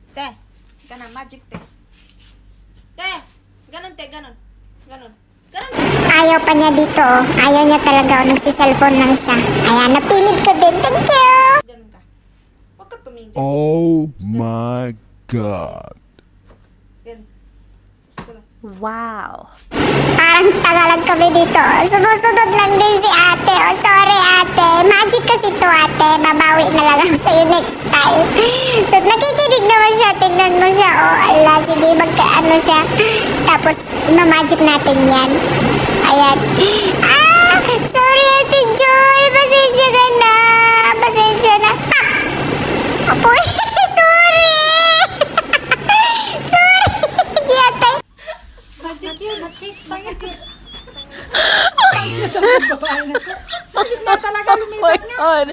Te, ganun, magic te. Te, ganun te, ganun. Ganun. Ganun. Ayaw pa niya dito. Ayaw niya talaga. Nagsiselfone lang siya. Ayan, napilit ko din. Thank you! Ganun ka. Huwag ka tumingin dyan. Oh my God. Ganun. Gusto lang. Wow. Parang tagalag kami dito. Sunod-sunod lang din si ate. Oh, sorry ate. Magic kasi to ate. Babawi na lang ako sa'yo next time. So, nakikinig naman siya. Tignan mo siya. Oh, ala. Sige, magkaano siya. Tapos, ima-magic natin yan. Ayan. Ah! Sorry ate Joy. Pasensya ka na. Pasensya na. Ah! Apoy. Sorry. Sorry. Hindi ate. Magic yun. Magic. Magic yun. Oh my God.